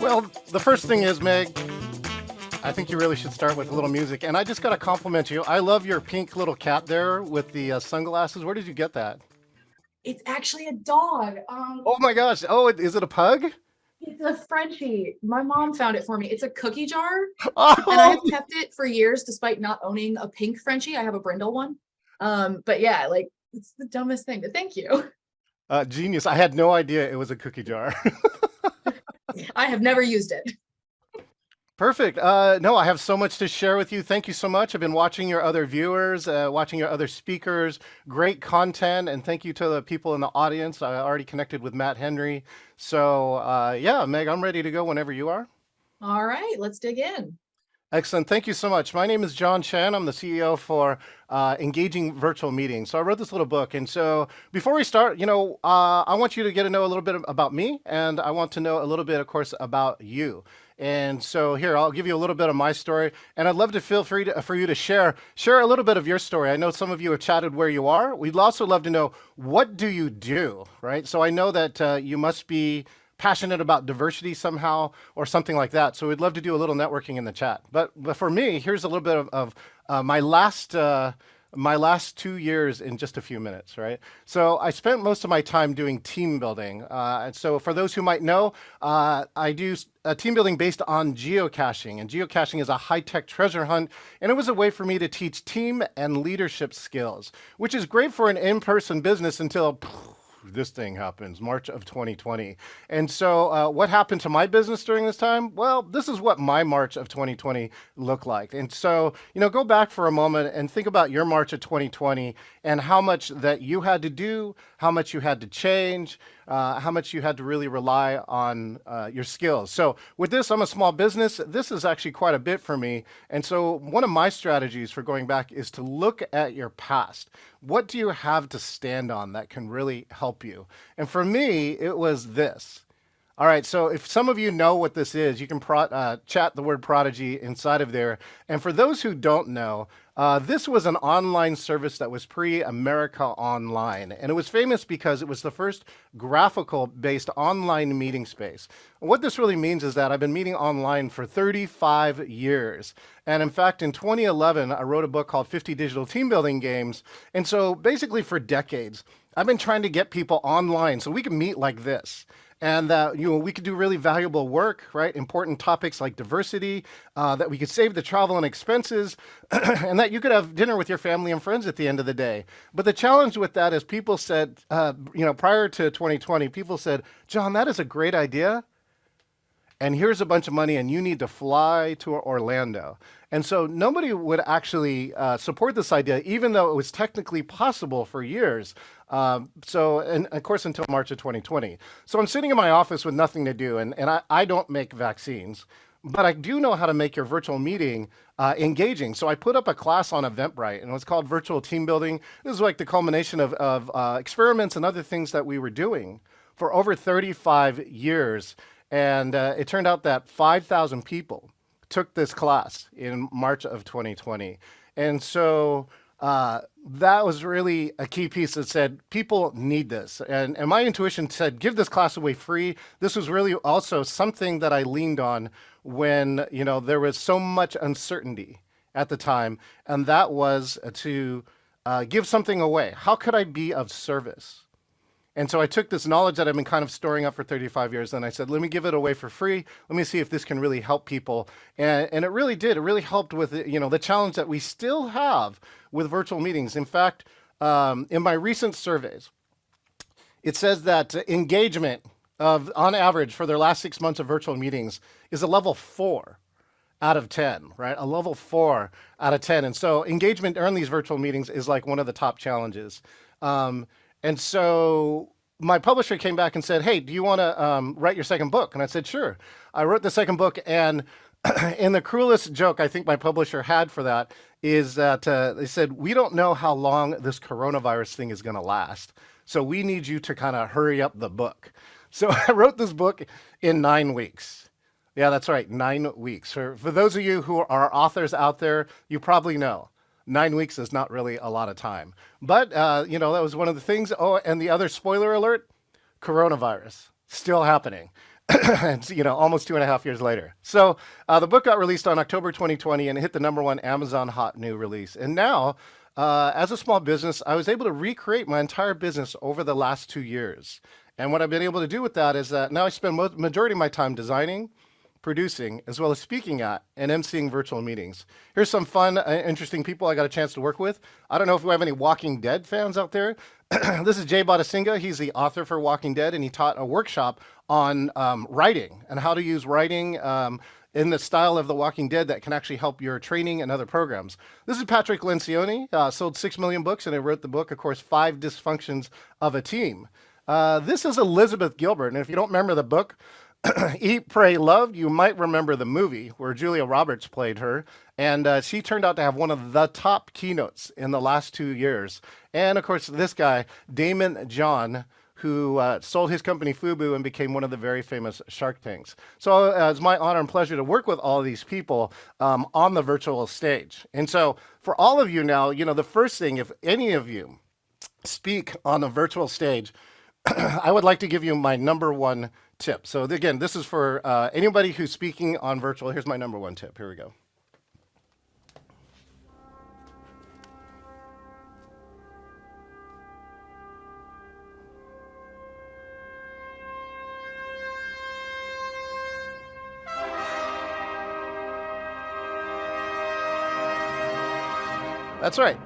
Well, the first thing is, Meg, I think you really should start with a little music. And I just got to compliment you. I love your pink little cat there with the sunglasses. Where did you get that? It's actually a dog. Oh my gosh. Oh, is it a pug? It's a Frenchie. My mom found it for me. It's a cookie jar, and I Oh, have kept it for years despite not owning a pink Frenchie. I have a brindle one. But yeah, like it's the dumbest thing. But thank you. genius. I had no idea it was a cookie jar. I have never used it. Perfect. No, I have so much to share with you. Thank you so much. I've been watching your other viewers, watching your other speakers. Great content, and thank you to the people in the audience. I already connected with Matt Henry. So, yeah, Meg, I'm ready to go whenever you are. All right, let's dig in. Excellent. Thank you so much. My name is John Chen. I'm the CEO for Engaging Virtual Meetings. So I wrote this little book. And so before we start, I want you to get to know a little bit about me, and I want to know a little bit, of course, about you. And so here, I'll give you a little bit of my story, and I'd love to feel free for you to share a little bit of your story. I know some of you have chatted where you are. We'd also love to know, what do you do, right? So I know that you must be passionate about diversity somehow or something like that. So we'd love to do a little networking in the chat. But for me, here's a little bit of my last 2 years in just a few minutes, right? So I spent most of my time doing team building. And so for those who might know, I do team building based on geocaching. And geocaching is a high-tech treasure hunt. And it was a way for me to teach team and leadership skills, which is great for an in-person business until this thing happens, March of 2020. And so what happened to my business during this time? Well, this is what my March of 2020 looked like. And so, go back for a moment and think about your March of 2020 and how much that you had to do, how much you had to change, how much you had to really rely on your skills. So with this, I'm a small business. This is actually quite a bit for me. And so one of my strategies for going back is to look at your past. What do you have to stand on that can really help you? And for me, it was this. All right, so if some of you know what this is, you can chat the word prodigy inside of there. And for those who don't know, this was an online service that was pre-America Online. And it was famous because it was the first graphical-based online meeting space. What this really means is that I've been meeting online for 35 years. And in fact, in 2011, I wrote a book called 50 Digital Team Building Games. And so basically for decades, I've been trying to get people online so we can meet like this. And that we could do really valuable work, right? Important topics like diversity, that we could save the travel and expenses, and that you could have dinner with your family and friends at the end of the day. But the challenge with that is people said, prior to 2020, people said, John, that is a great idea, and here's a bunch of money, and you need to fly to Orlando. And so nobody would actually support this idea, even though it was technically possible for years. And of course, until March of 2020. So I'm sitting in my office with nothing to do, and I don't make vaccines, but I do know how to make your virtual meeting engaging. So I put up a class on Eventbrite, and it was called Virtual Team Building. This is like the culmination of experiments and other things that we were doing for over 35 years. And it turned out that 5,000 people took this class in March of 2020. And so that was really a key piece that said, people need this. And my intuition said, give this class away free. This was really also something that I leaned on when, there was so much uncertainty at the time. And that was to give something away. How could I be of service? And so I took this knowledge that I've been kind of storing up for 35 years, and I said, let me give it away for free. Let me see if this can really help people. And it really did. It really helped with, the challenge that we still have with virtual meetings. In fact, in my recent surveys, it says that engagement on average for their last 6 months of virtual meetings is a level 4 out of 10, right? A level 4 out of 10. And so engagement during these virtual meetings is like one of the top challenges. And so my publisher came back and said, hey, do you want to write your second book? And I said, sure. I wrote the second book, and and the cruelest joke I think my publisher had for that is that they said, we don't know how long this coronavirus thing is going to last. So we need you to kind of hurry up the book. So I wrote this book in 9 weeks. Yeah, that's right, 9 weeks. For those of you who are authors out there, you probably know 9 weeks is not really a lot of time. But, that was one of the things. Oh, and the other spoiler alert, coronavirus, still happening. It's, almost 2.5 years later. So the book got released on October 2020 and it hit the #1 Amazon hot new release. And now, as a small business, I was able to recreate my entire business over the last 2 years. And what I've been able to do with that is that now I spend majority of my time designing, producing, as well as speaking at and emceeing virtual meetings. Here's some fun, interesting people I got a chance to work with. I don't know if we have any Walking Dead fans out there. This is Jay Badasinga. He's the author for Walking Dead, and he taught a workshop on writing and how to use writing in the style of The Walking Dead that can actually help your training and other programs. This is Patrick Lencioni, sold 6 million books, and I wrote the book, of course, 5 Dysfunctions of a Team. This is Elizabeth Gilbert, and if you don't remember the book, Eat, Pray, Love, you might remember the movie where Julia Roberts played her, and she turned out to have one of the top keynotes in the last 2 years. And of course, this guy, Damon John, who sold his company Fubu and became one of the very famous Shark Tanks. So it's my honor and pleasure to work with all of these people on the virtual stage. And so for all of you now, the first thing, if any of you speak on a virtual stage, I would like to give you my #1 tip. So again, this is for anybody who's speaking on virtual. Here's my #1 tip. Here we go. That's right.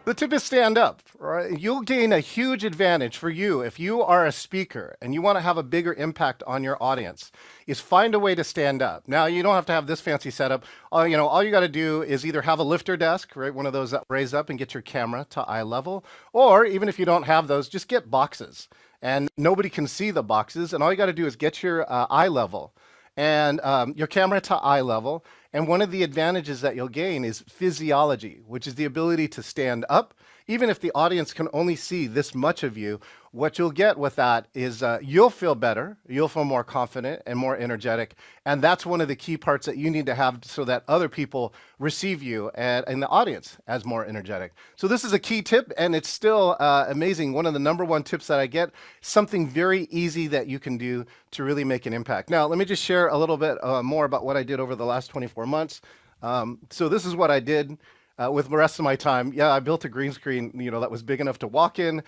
The tip is stand up, right? You'll gain a huge advantage for you if you are a speaker and you want to have a bigger impact on your audience, is find a way to stand up. Now, you don't have to have this fancy setup. All you got to do is either have a lifter desk, right? One of those that raise up and get your camera to eye level, or even if you don't have those, just get boxes and nobody can see the boxes. And all you got to do is get your eye level and your camera to eye level. And one of the advantages that you'll gain is physiology, which is the ability to stand up. Even if the audience can only see this much of you, what you'll get with that is you'll feel better, you'll feel more confident and more energetic. And that's one of the key parts that you need to have so that other people receive you and the audience as more energetic. So this is a key tip, and it's still amazing. One of the #1 tips that I get, something very easy that you can do to really make an impact. Now, let me just share a little bit more about what I did over the last 24 months. So this is what I did. With the rest of my time, I built a green screen, that was big enough to walk in.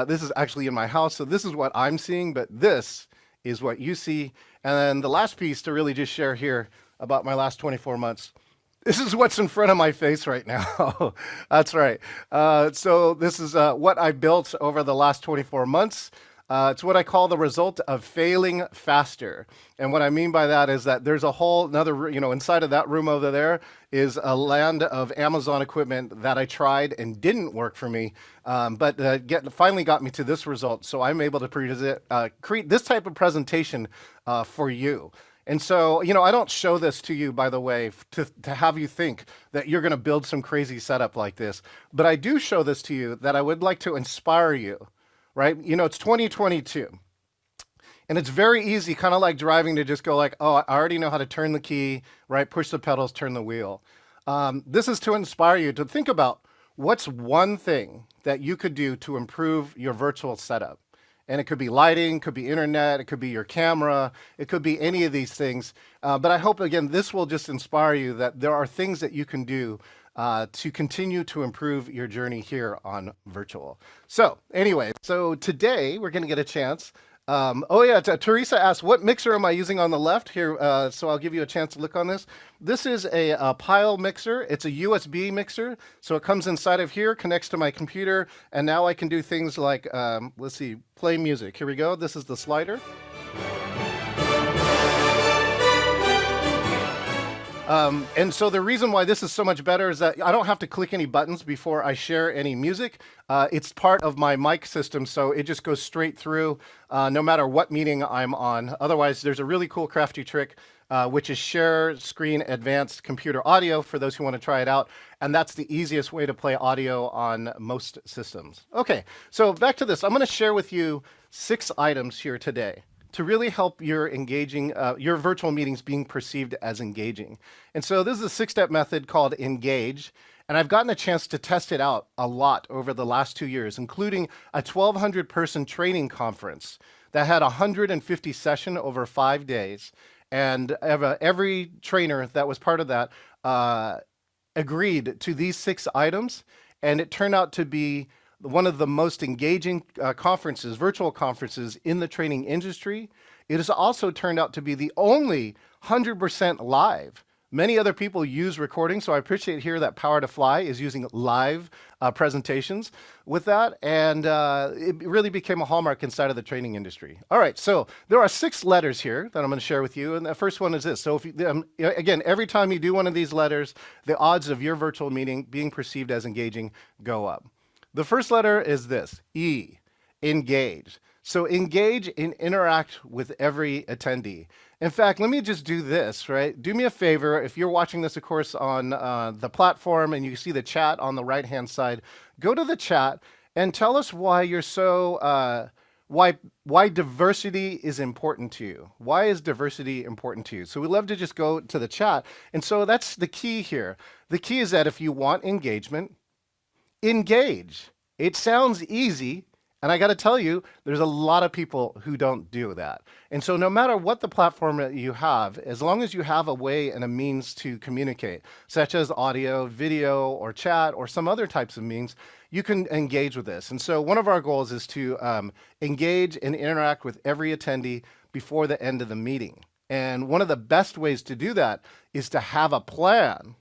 This is actually in my house, so this is what I'm seeing, but this is what you see. And then the last piece to really just share here about my last 24 months. This is what's in front of my face right now. That's right. So this is what I built over the last 24 months. It's what I call the result of failing faster. And what I mean by that is that there's a whole another, inside of that room over there is a land of Amazon equipment that I tried and didn't work for me, but finally got me to this result. So I'm able to create this type of presentation for you. And so, I don't show this to you, by the way, to have you think that you're going to build some crazy setup like this. But I do show this to you that I would like to inspire you. Right? It's 2022. And it's very easy, kind of like driving, to just go like, oh, I already know how to turn the key, right? Push the pedals, turn the wheel. This is to inspire you to think about what's one thing that you could do to improve your virtual setup. And it could be lighting, could be internet, it could be your camera, it could be any of these things. But I hope, again, this will just inspire you that there are things that you can do to continue to improve your journey here on virtual. So anyway, today we're going to get a chance. Teresa asked, what mixer am I using on the left here? So I'll give you a chance to look on this. This is a pile mixer. It's a USB mixer. So it comes inside of here, connects to my computer, and now I can do things like, let's see, play music. Here we go. This is the slider. And so the reason why this is so much better is that I don't have to click any buttons before I share any music. It's part of my mic system, so it just goes straight through no matter what meeting I'm on. Otherwise, there's a really cool crafty trick, which is share screen advanced computer audio for those who want to try it out. And that's the easiest way to play audio on most systems. Okay, so back to this. I'm going to share with you 6 items here today to really help your virtual meetings being perceived as engaging. And so this is a 6-step method called Engage. And I've gotten a chance to test it out a lot over the last 2 years, including a 1,200 person training conference that had 150 sessions over 5 days. And every trainer that was part of that agreed to these 6 items. And it turned out to be one of the most engaging conferences, virtual conferences in the training industry. It has also turned out to be the only 100% live. Many other people use recording, so I appreciate here that Power to Fly is using live presentations with that, and it really became a hallmark inside of the training industry. All right, so there are 6 letters here that I'm going to share with you, and the first one is this. So if you, again, every time you do one of these letters, the odds of your virtual meeting being perceived as engaging go up. The first letter is this, E, engage. So engage and interact with every attendee. In fact, let me just do this, right? Do me a favor, if you're watching this, of course, on the platform and you see the chat on the right-hand side, go to the chat and tell us why you're so, why diversity is important to you. Why is diversity important to you? So we love to just go to the chat. And so that's the key here. The key is that if you want engagement, engage. It sounds easy. And I got to tell you, there's a lot of people who don't do that. And so no matter what the platform that you have, as long as you have a way and a means to communicate, such as audio, video, or chat, or some other types of means, you can engage with this. And so one of our goals is to engage and interact with every attendee before the end of the meeting. And one of the best ways to do that is to have a plan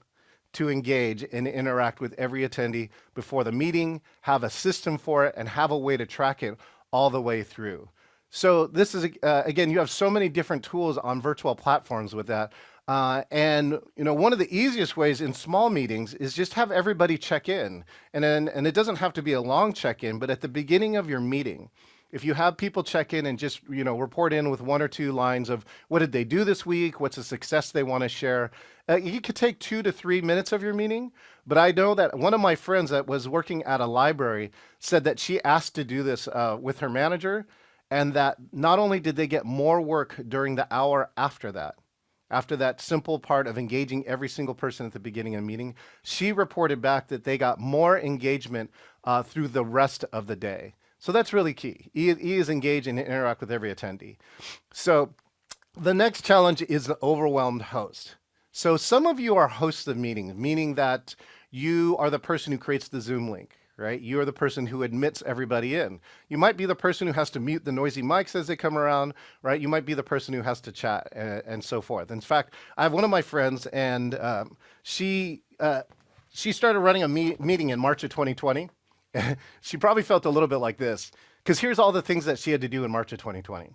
to engage and interact with every attendee before the meeting, have a system for it, and have a way to track it all the way through. So this is, again, you have so many different tools on virtual platforms with that. And one of the easiest ways in small meetings is just have everybody check in. And it doesn't have to be a long check-in, but at the beginning of your meeting, if you have people check in and just report in with 1 or 2 lines of what did they do this week, what's a success they want to share, it could take 2 to 3 minutes of your meeting. But I know that one of my friends that was working at a library said that she asked to do this with her manager, and that not only did they get more work during the hour after that simple part of engaging every single person at the beginning of the meeting, she reported back that they got more engagement through the rest of the day. So that's really key. E is engage and interact with every attendee. So the next challenge is the overwhelmed host. So some of you are hosts of meetings, meaning that you are the person who creates the Zoom link, right? You are the person who admits everybody in. You might be the person who has to mute the noisy mics as they come around, right? You might be the person who has to chat and so forth. In fact, I have one of my friends, and she started running a meeting in March of 2020. She probably felt a little bit like this, because here's all the things that she had to do in March of 2020.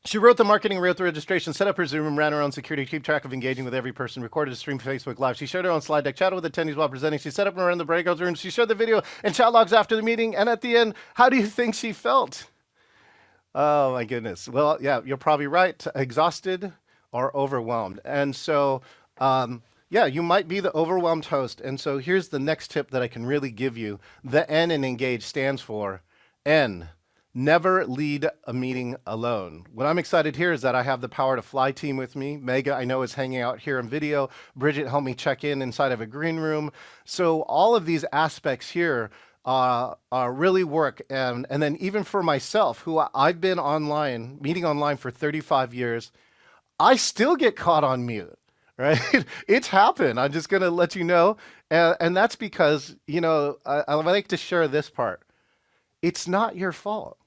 She wrote the marketing, wrote the registration, set up her Zoom room, ran her own security, keep track of engaging with every person, recorded a stream Facebook Live. She shared her own slide deck, chatted with attendees while presenting. She set up and ran the breakout rooms. She showed the video and chat logs after the meeting. And at the end, how do you think she felt? Oh my goodness. Well, yeah, you're probably right. Exhausted or overwhelmed. And so, yeah, you might be the overwhelmed host. And so here's the next tip that I can really give you. The N in engage stands for N. Never lead a meeting alone. What I'm excited here is that I have the Power to Fly team with me. Mega, I know, is hanging out here in video. Bridget helped me check in inside of a green room. So all of these aspects here really work. And then even for myself, who I've been online, meeting online for 35 years, I still get caught on mute. Right? It's happened. I'm just going to let you know. And that's because, I like to share this part. It's not your fault.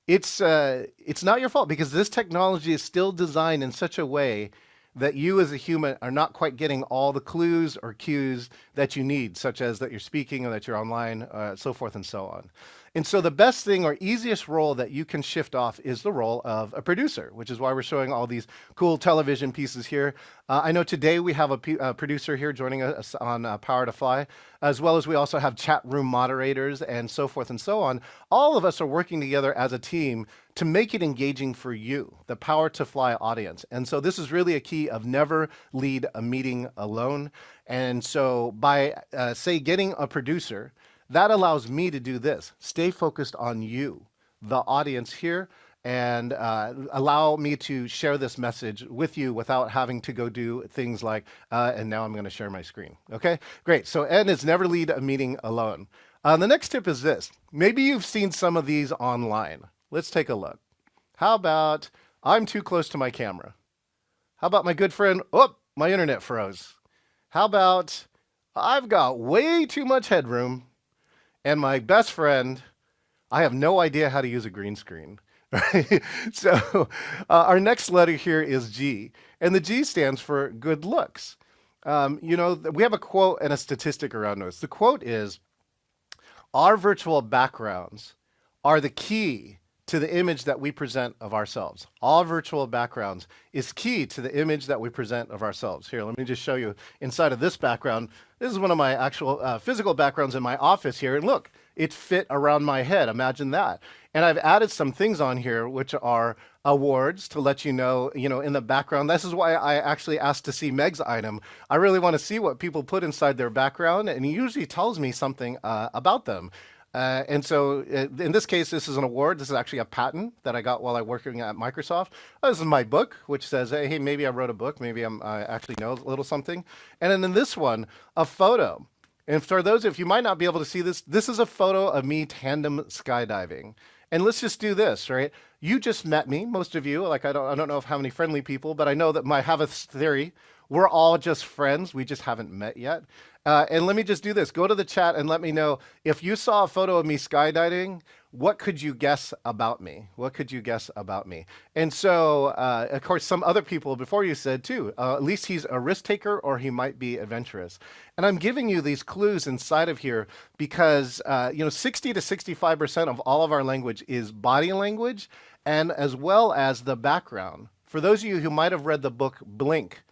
It's not your fault, because this technology is still designed in such a way that you as a human are not quite getting all the clues or cues that you need, such as that you're speaking or that you're online, so forth and so on. And so the best thing or easiest role that you can shift off is the role of a producer, which is why we're showing all these cool television pieces here. I know today we have a producer here joining us on Power to Fly, as well as we also have chat room moderators and so forth and so on. All of us are working together as a team to make it engaging for you, the Power to Fly audience. And so this is really a key of never lead a meeting alone. And so by, say, getting a producer, that allows me to do this, stay focused on you, the audience here, and allow me to share this message with you without having to go do things like, and now I'm going to share my screen. Okay, great. So N is never lead a meeting alone. The next tip is this. Maybe you've seen some of these online. Let's take a look. How about I'm too close to my camera? How about my good friend, oh, my internet froze? How about I've got way too much headroom and my best friend, I have no idea how to use a green screen. Right? So our next letter here is G, and the G stands for good looks. We have a quote and a statistic around this. The quote is, our virtual backgrounds are the key to the image that we present of ourselves. All virtual backgrounds is key to the image that we present of ourselves. Here, let me just show you inside of this background. This is one of my actual physical backgrounds in my office here. And look, it fit around my head. Imagine that. And I've added some things on here, which are awards to let you know, in the background. This is why I actually asked to see Meg's item. I really want to see what people put inside their background. And he usually tells me something about them. And so in this case, this is an award. This is actually a patent that I got while I was working at Microsoft. This is my book, which says, hey, maybe I wrote a book. Maybe I actually know a little something. And then in this one, a photo. And for those of you might not be able to see this, this is a photo of me tandem skydiving. And let's just do this, right? You just met me, most of you. Like I don't know of how many friendly people, but I know that I have a theory. We're all just friends. We just haven't met yet. And let me just do this. Go to the chat and let me know if you saw a photo of me skydiving, what could you guess about me? What could you guess about me? And so, of course, some other people before you said too, at least he's a risk taker or he might be adventurous. And I'm giving you these clues inside of here because, 60 to 65% of all of our language is body language and as well as the background. For those of you who might have read the book Blink,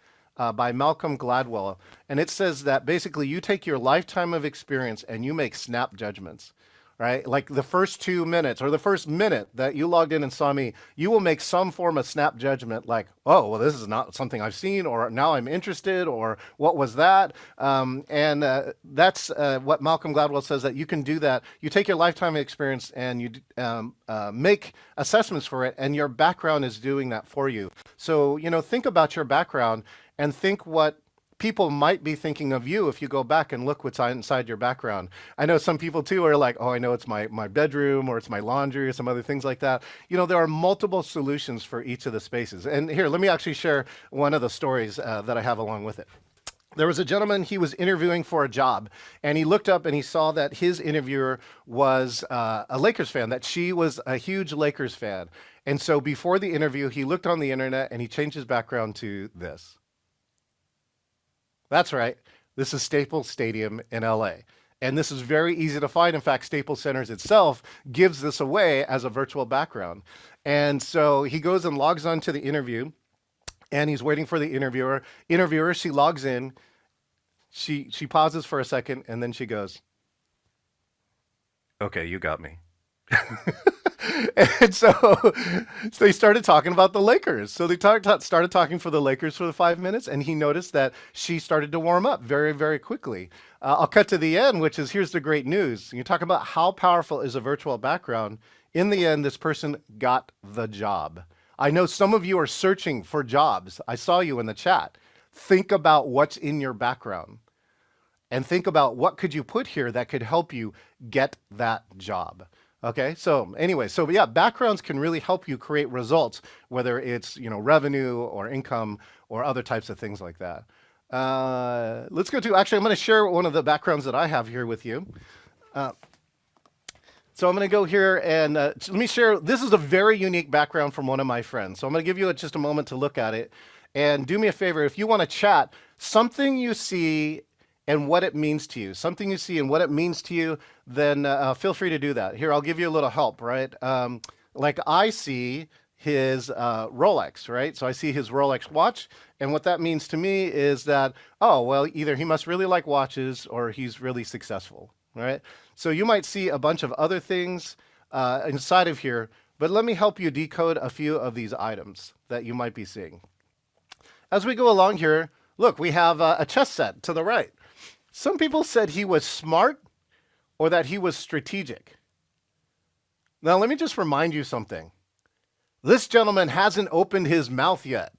by Malcolm Gladwell. And it says that basically you take your lifetime of experience and you make snap judgments, right? Like the first 2 minutes or the first minute that you logged in and saw me, you will make some form of snap judgment like, oh, well, this is not something I've seen, or now I'm interested, or what was that? That's what Malcolm Gladwell says, that you can do that. You take your lifetime experience and you make assessments for it, and your background is doing that for you. So, think about your background and think what people might be thinking of you if you go back and look what's inside your background. I know some people too are like, oh, I know it's my bedroom or it's my laundry or some other things like that. There are multiple solutions for each of the spaces. And here, let me actually share one of the stories that I have along with it. There was a gentleman, he was interviewing for a job, and he looked up and he saw that his interviewer was a Lakers fan, that she was a huge Lakers fan. And so before the interview, he looked on the internet and he changed his background to this. That's right. This is Staples Stadium in LA. And this is very easy to find. In fact, Staples Centers itself gives this away as a virtual background. And so he goes and logs on to the interview, and he's waiting for the interviewer. Interviewer, she logs in. She pauses for a second, and then she goes, okay, you got me. And so they started talking about the Lakers. So they started talking for the Lakers for the 5 minutes, and he noticed that she started to warm up very, very quickly. I'll cut to the end, which is, here's the great news. You talk about how powerful is a virtual background. In the end, this person got the job. I know some of you are searching for jobs. I saw you in the chat. Think about what's in your background and think about what could you put here that could help you get that job. Okay, so anyway, backgrounds can really help you create results, whether it's revenue or income or other types of things like that. Let's go to, actually, I'm going to share one of the backgrounds that I have here with you. So I'm going to go here and let me share. This is a very unique background from one of my friends. So I'm going to give you just a moment to look at it. And do me a favor, if you want to chat, something you see and what it means to you, something you see and what it means to you, then feel free to do that. Here, I'll give you a little help, right? Like I see his Rolex, right? So I see his Rolex watch. And what that means to me is that, oh, well, either he must really like watches or he's really successful, right? So you might see a bunch of other things inside of here, but let me help you decode a few of these items that you might be seeing. As we go along here, look, we have a chess set to the right. Some people said he was smart or that he was strategic. Now, let me just remind you something. This gentleman hasn't opened his mouth yet.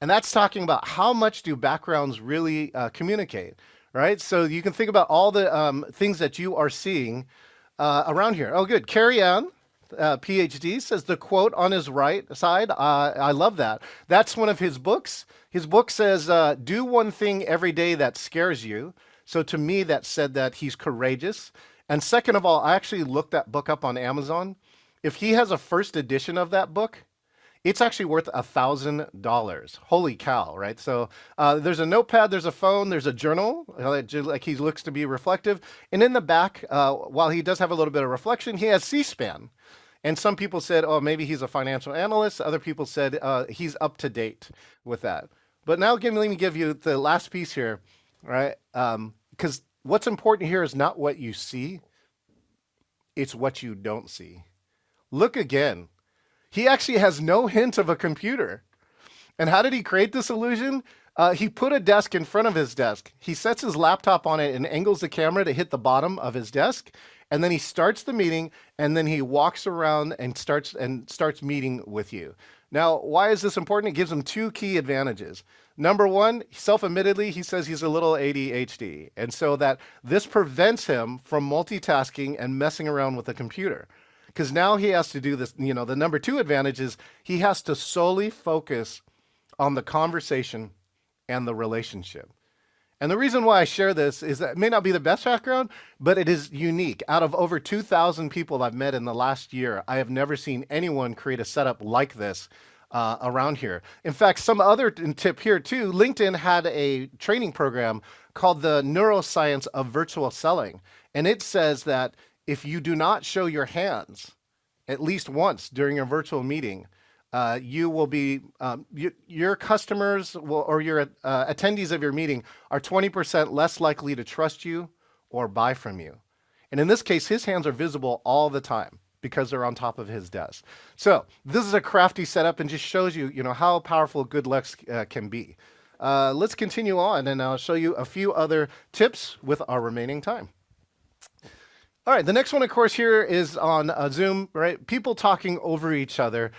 And that's talking about how much do backgrounds really communicate, right? So you can think about all the things that you are seeing around here. Oh, good. Carrie Ann, PhD, says the quote on his right side. I love that. That's one of his books. His book says, do one thing every day that scares you. So to me, that said that he's courageous. And second of all, I actually looked that book up on Amazon. If he has a first edition of that book, it's actually worth $1,000. Holy cow, right? So there's a notepad, there's a phone, there's a journal, like he looks to be reflective. And in the back, while he does have a little bit of reflection, he has C-SPAN. And some people said, oh, maybe he's a financial analyst. Other people said he's up to date with that. But now let me give you the last piece here, right? Because what's important here is not what you see, it's what you don't see. Look again. He actually has no hint of a computer. And how did he create this illusion? He put a desk in front of his desk. He sets his laptop on it and angles the camera to hit the bottom of his desk. And then he starts the meeting, and then he walks around and starts meeting with you. Now, why is this important? It gives him two key advantages. Number one, self-admittedly, he says he's a little ADHD. And so that this prevents him from multitasking and messing around with the computer. Because now he has to do this, the number two advantage is he has to solely focus on the conversation and the relationship. And the reason why I share this is that it may not be the best background, but it is unique. Out of over 2,000 people I've met in the last year, I have never seen anyone create a setup like this around here. In fact, some other tip here too, LinkedIn had a training program called the Neuroscience of Virtual Selling. And it says that if you do not show your hands at least once during a virtual meeting, you will be, your customers will, or your attendees of your meeting are 20% less likely to trust you or buy from you. And in this case, his hands are visible all the time because they're on top of his desk. So this is a crafty setup and just shows you, how powerful good looks can be. Let's continue on, and I'll show you a few other tips with our remaining time. All right, the next one, of course, here is on Zoom, right? People talking over each other.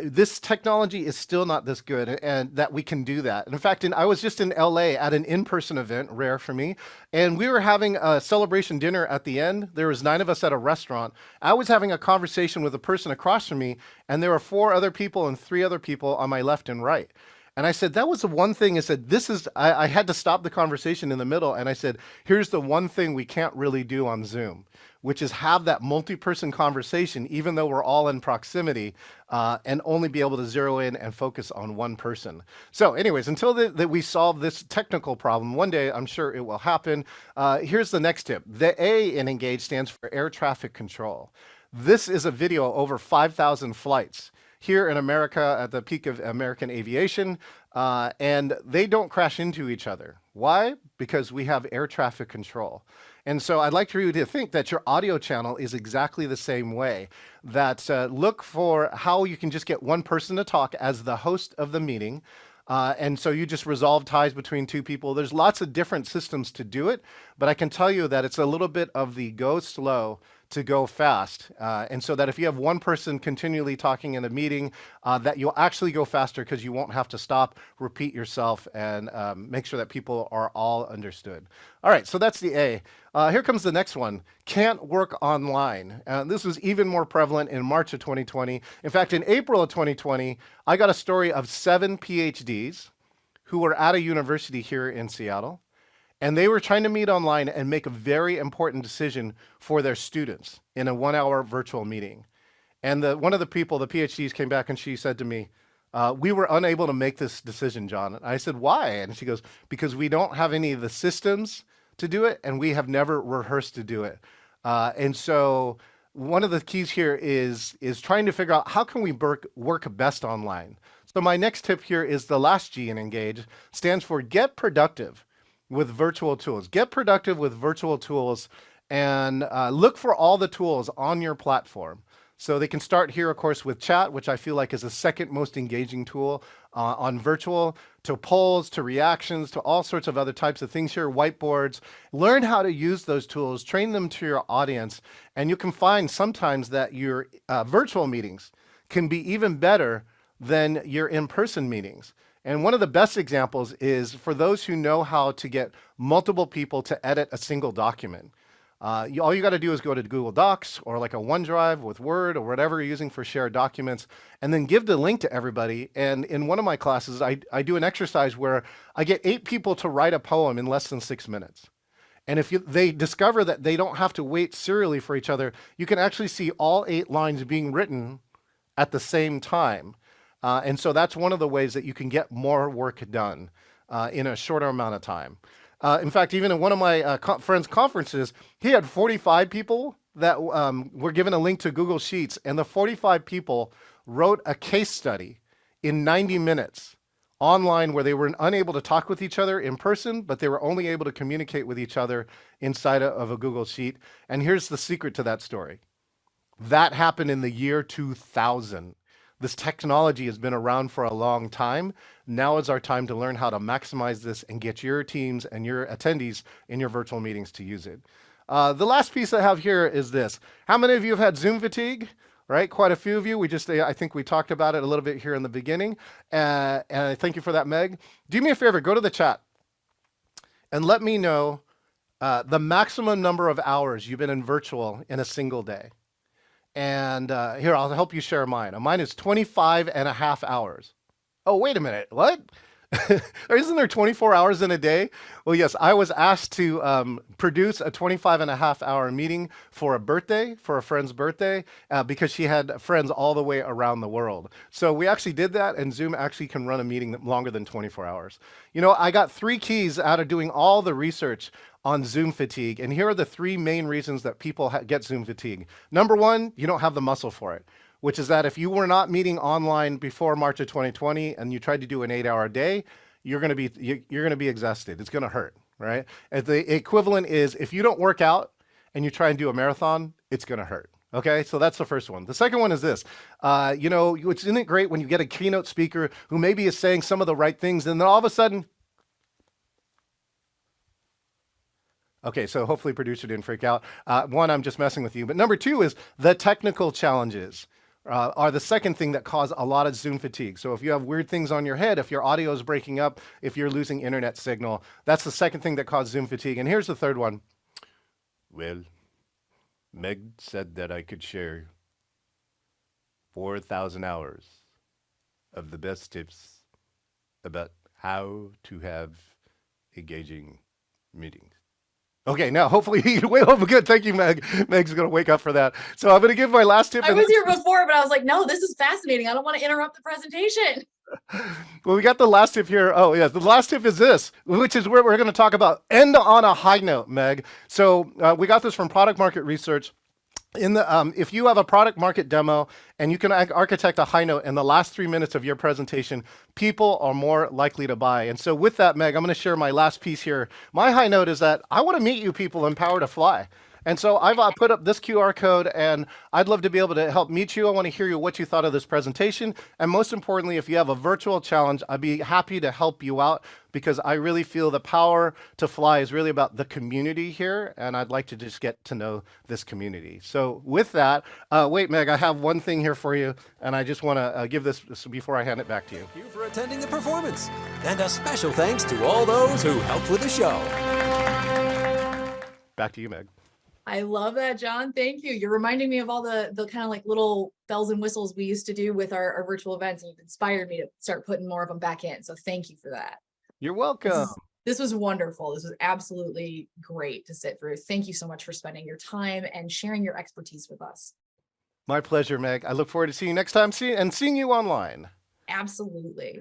This technology is still not this good, and that we can do that. In fact, I was just in LA at an in-person event, rare for me, and we were having a celebration dinner at the end. There was 9 of us at a restaurant. I was having a conversation with a person across from me, and there were 4 other people and 3 other people on my left and right. And I said, that was the one thing. I said, I had to stop the conversation in the middle. And I said, here's the one thing we can't really do on Zoom, which is have that multi-person conversation, even though we're all in proximity, and only be able to zero in and focus on one person. So anyways, until that we solve this technical problem, one day I'm sure it will happen. Here's the next tip. The A in Engage stands for air traffic control. This is a video over 5,000 flights here in America at the peak of American aviation, and they don't crash into each other. Why? Because we have air traffic control. And so I'd like for you to think that your audio channel is exactly the same way, that look for how you can just get one person to talk as the host of the meeting. And so you just resolve ties between 2 people. There's lots of different systems to do it, but I can tell you that it's a little bit of the go slow to go fast. And so that if you have one person continually talking in a meeting, that you'll actually go faster because you won't have to stop, repeat yourself, and make sure that people are all understood. All right, so that's the A. Here comes the next one. Can't work online. This was even more prevalent in March of 2020. In fact, in April of 2020, I got a story of 7 PhDs who were at a university here in Seattle. And they were trying to meet online and make a very important decision for their students in a 1-hour virtual meeting. And one of the people, the PhDs, came back and she said to me, we were unable to make this decision, John. And I said, why? And she goes, because we don't have any of the systems to do it, and we have never rehearsed to do it. And so one of the keys here is trying to figure out how can we work best online. So my next tip here is the last G in Engage, stands for get productive with virtual tools. Get productive with virtual tools, and look for all the tools on your platform. So they can start here, of course, with chat, which I feel like is the second most engaging tool on virtual, to polls, to reactions, to all sorts of other types of things here, whiteboards. Learn how to use those tools, train them to your audience, and you can find sometimes that your virtual meetings can be even better than your in-person meetings. And one of the best examples is for those who know how to get multiple people to edit a single document. All you got to do is go to Google Docs or like a OneDrive with Word or whatever you're using for shared documents, and then give the link to everybody. And in one of my classes, I do an exercise where I get 8 people to write a poem in less than 6 minutes. And if they discover that they don't have to wait serially for each other, you can actually see all 8 lines being written at the same time. And so that's one of the ways that you can get more work done in a shorter amount of time. In fact, even in one of my friends' conferences, he had 45 people that were given a link to Google Sheets, and the 45 people wrote a case study in 90 minutes online where they were unable to talk with each other in person, but they were only able to communicate with each other inside of a Google Sheet. And here's the secret to that story. That happened in the year 2000. This technology has been around for a long time. Now is our time to learn how to maximize this and get your teams and your attendees in your virtual meetings to use it. The last piece I have here is this. How many of you have had Zoom fatigue? Right, quite a few of you. I think we talked about it a little bit here in the beginning. And thank you for that, Meg. Do me a favor, go to the chat and let me know the maximum number of hours you've been in virtual in a single day. And here, I'll help you share mine. Mine is 25 and a half hours. Oh, wait a minute, what? Isn't there 24 hours in a day? Well, yes, I was asked to produce a 25 and a half hour meeting for a friend's birthday, because she had friends all the way around the world. So we actually did that, and Zoom actually can run a meeting longer than 24 hours. You know, I got 3 keys out of doing all the research on Zoom fatigue, and here are the 3 main reasons that people get Zoom fatigue. Number 1, you don't have the muscle for it, which is that if you were not meeting online before March of 2020 and you tried to do an 8-hour day, you're going to be exhausted. It's going to hurt, right? And the equivalent is if you don't work out and you try and do a marathon, it's going to hurt. Okay, so that's the first one. The second one is this. Isn't it great when you get a keynote speaker who maybe is saying some of the right things, and then all of a sudden, okay, so hopefully producer didn't freak out. 1, I'm just messing with you. But number 2 is the technical challenges are the second thing that cause a lot of Zoom fatigue. So if you have weird things on your head, if your audio is breaking up, if you're losing internet signal, that's the second thing that causes Zoom fatigue. And here's the third one. Well, Meg said that I could share 4,000 hours of the best tips about how to have engaging meetings. Okay, now hopefully good. Thank you, Meg. Meg's gonna wake up for that. So I'm gonna give my last tip. I was here before, but I was like, no, this is fascinating. I don't want to interrupt the presentation. Well, we got the last tip here. Oh, yes, the last tip is this, which is where we're gonna talk about end on a high note, Meg. So we got this from Product Market Research. If you have a product market demo and you can architect a high note in the last 3 minutes of your presentation, people are more likely to buy. And so with that, Meg, I'm going to share my last piece here. My high note is that I want to meet you people in Power to Fly. And so I've put up this QR code, and I'd love to be able to help meet you. I want to hear what you thought of this presentation. And most importantly, if you have a virtual challenge, I'd be happy to help you out, because I really feel the Power to Fly is really about the community here, and I'd like to just get to know this community. So with that, wait, Meg, I have one thing here for you, and I just want to give this before I hand it back to you. Thank you for attending the performance, and a special thanks to all those who helped with the show. Back to you, Meg. I love that, John. Thank you. You're reminding me of all the kind of like little bells and whistles we used to do with our virtual events, and you've inspired me to start putting more of them back in. So thank you for that. You're welcome. This was wonderful. This was absolutely great to sit through. Thank you so much for spending your time and sharing your expertise with us. My pleasure, Meg. I look forward to seeing you next time and seeing you online. Absolutely.